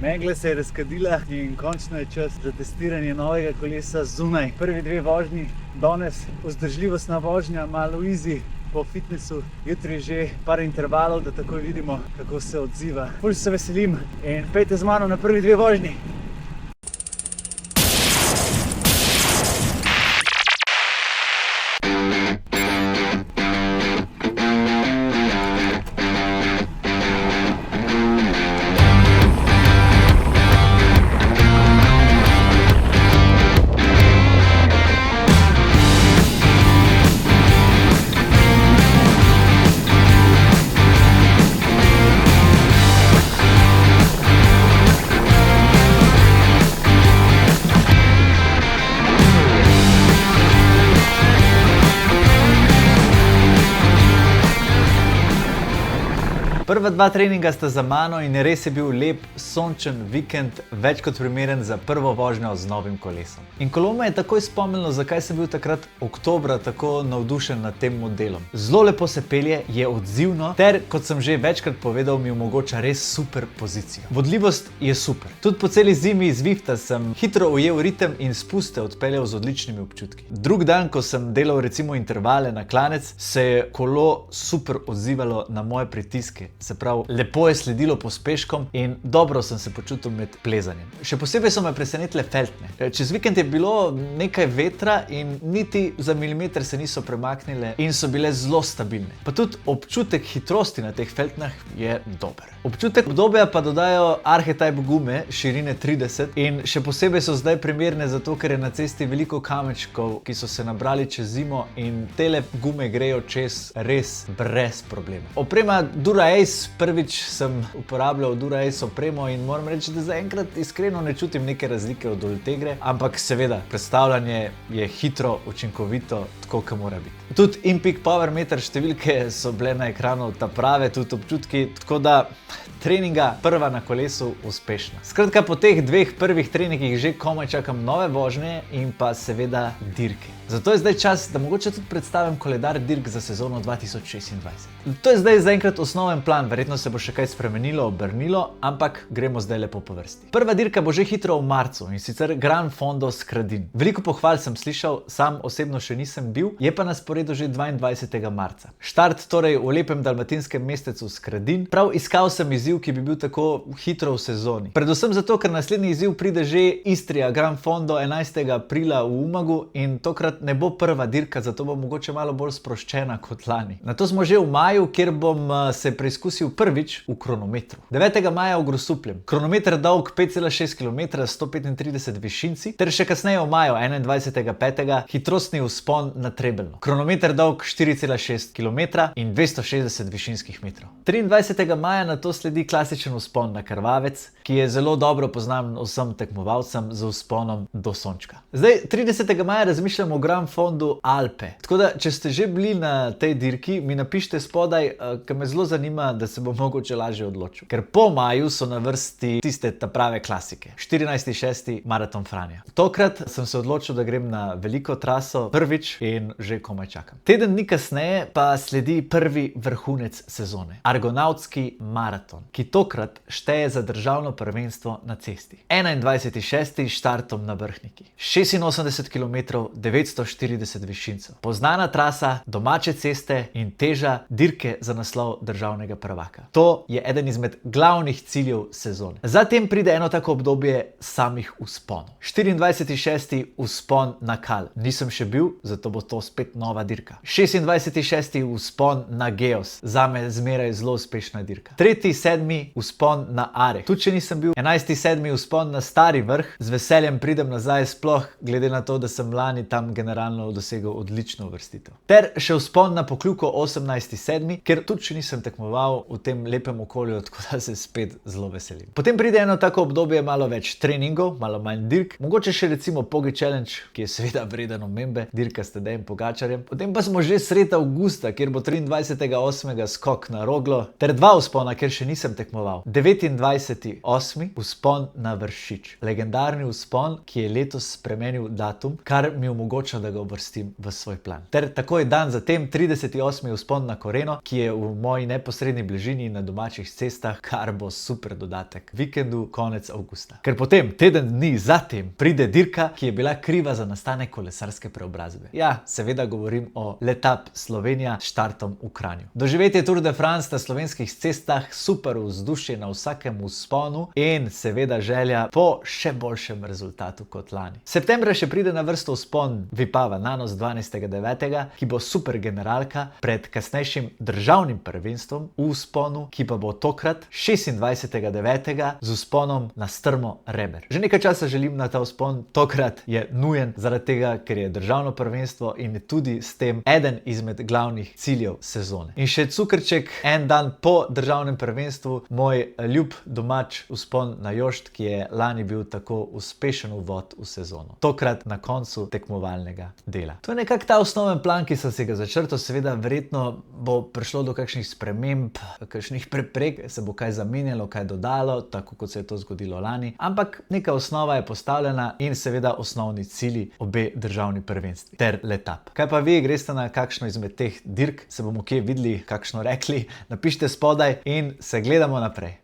Megla se je razkadila in končno je čas za testiranje novega kolesa zunaj. Prvi dve vožnji danes, vzdržljivostna vožnja, malo easy po fitnessu. Jutri že par intervalov, da takoj vidimo, kako se odziva. Ful se veselim in pejte z mano na prvi dve vožnji. Prva dva treninga sta za mano in res je bil lep, sončen vikend, več kot primeren za prvo vožnjo z novim kolesom. In kolo me je takoj spomnilo, zakaj sem bil takrat oktobra tako navdušen nad tem modelom. Zelo lepo se pelje, je odzivno ter, kot sem že večkrat povedal, mi omogoča res super pozicijo. Vodljivost je super. Tudi po celi zimi iz Zwifta sem hitro ujel ritem in spuste odpeljal z odličnimi občutki. Drug dan, ko sem delal recimo intervale na klanec, se je kolo super odzivalo na moje pritiske. Se pravi, lepo je sledilo pospeškom in dobro sem se počutil med plezanjem. Še posebej so me presenetile feltne. Čez vikend je bilo nekaj vetra in niti za milimeter se niso premaknile in so bile zelo stabilne. Pa tudi občutek hitrosti na teh feltnah je dober. Občutek udobja pa dodajo Archetype gume širine 30 in še posebej so zdaj primerne zato, ker je na cesti veliko kamenčkov, ki so se nabrali čez zimo in tele gume grejo čez res brez problema. Oprema Dura Ace. Prvič sem uporabljal Dura Ace opremo in moram reči, da zaenkrat iskreno ne čutim neke razlike od Ultegre, ampak seveda, predstavljanje je hitro, učinkovito, tako kot mora biti. Tudi InPeak Power Meter številke so bile na ekranu ta prave, tudi občutki, tako da treninga prva na kolesu uspešna. Skratka, po teh dveh prvih treningih že komaj čakam nove vožnje in pa seveda dirke. Zato je zdaj čas, da mogoče tudi predstavim koledar dirk za sezono 2026. To je zdaj zaenkrat osnoven plan, verjetno se bo še kaj spremenilo, obrnilo, ampak gremo zdaj lepo po vrsti. Prva dirka bo že hitro v marcu in sicer Gran Fondo Skradin. Veliko pohval sem slišal, sam osebno še nisem bil, je pa na sporedu že 22. marca. Štart torej v lepem dalmatinskem mestecu Skradin. Prav iskal sem izziv, ki bi bil tako hitro v sezoni. Predvsem zato, ker naslednji izziv pride že Istrija Gran Fondo 11. aprila v Umagu in tokrat ne bo prva dirka, zato bo mogoče malo bolj sproščena kot lani. Nato smo že v maju, kjer bom se preizkusil prvič v kronometru. 9. maja v Grosupljem. Kronometer dolg 5,6 km, 135 višinci, ter še kasneje v maju 21.5. hitrostni vzpon na Trebelno. Kronometer dolg 4,6 km in 260 višinskih metrov. 23. maja nato sledi klasičen vzpon na Krvavec, ki je zelo dobro poznan vsem tekmovalcem z vzponom do sončka. Zdaj, 30. maja razmišljam o Gran Fondu Alpe. Tako da, če ste že bili na tej dirki, mi napišite spodaj, ker me zelo zanima, da se bom mogoče lažje odločil. Ker po maju so na vrsti tiste ta prave klasike. 14.6. Maraton Franja. Tokrat sem se odločil, da grem na veliko traso prvič in že komaj čakam. Teden dni kasneje pa sledi prvi vrhunec sezone. Argonautski maraton, ki tokrat šteje za državno prvenstvo na cesti. 21.6. štartom na Vrhniki. 86 km, 940 višincev. Poznana trasa, domače ceste in teža dirke za naslov državnega prvaka. To je eden izmed glavnih ciljev sezone. Zatem pride eno tako obdobje samih vzponov. 24.6. vzpon na Kal. Nisem še bil, zato bo to spet nova dirka. 26.6. vzpon na Geos. Zame zmeraj zelo uspešna dirka. 3.7. vzpon na Arek. Tudi če nisem bil. 11.7. vzpon na Stari vrh. Z veseljem pridem nazaj, sploh glede na to, da sem lani tam generalno dosegel odlično uvrstitev. Ter še vzpon na Pokljuko 18.7., ker tudi še nisem tekmoval v tem lepem okolju, tako da se spet zelo veselim. Potem pride eno tako obdobje malo več treningov, malo manj dirk, mogoče še recimo Pogi Challenge, ki je seveda vreden omembe, dirka s Tadejem Pogačarjem. Potem pa smo že sredi avgusta, kjer bo 23.8. skok na Roglo, ter dva vzpona, kjer še nisem tekmoval. 29.8. vzpon na Vršič. Legendarni vzpon, ki je letos spremenil datum, kar mi omogoča, da ga uvrstim v svoj plan. Ter takoj dan zatem 38. vzpon na Koreno, ki je v moji neposredni neposredni bližini na domačih cestah, kar bo super dodatek vikendu konec avgusta. Ker potem, teden dni zatem, pride dirka, ki je bila kriva za nastanek kolesarske preobrazbe. Ja, seveda govorim o Letap Slovenija s štartom v Kranju. Doživetje Tour de France na slovenskih cestah, super vzdušje na vsakem vzponu in seveda želja po še boljšem rezultatu kot lani. Septembra še pride na vrsto vzpon Vipava Nanos 12.9., ki bo super generalka pred kasnejšim državnim prvenstvom v vzponu, ki pa bo tokrat 26.9. z vzponom na strmo Reber. Že nekaj časa želim na ta vzpon, tokrat je nujen zaradi tega, ker je državno prvenstvo in tudi s tem eden izmed glavnih ciljev sezone. In še cukrček, en dan po državnem prvenstvu, moj ljub domač vzpon na Jošt, ki je lani bil tako uspešen uvod v sezono. Tokrat na koncu tekmovalnega dela. To je nekako ta osnoven plan, ki sem si ga začrtal, seveda verjetno bo prišlo do kakšnih sprememb, kakšnih preprek, se bo kaj zamenjalo, kaj dodalo, tako kot se je to zgodilo lani, ampak neka osnova je postavljena in seveda osnovni cilji obe državni prvenstvi ter Letap. Kaj pa vi, greste na kakšno izmed teh dirk, se bomo kje videli, kakšno rekli, napišite spodaj in se gledamo naprej.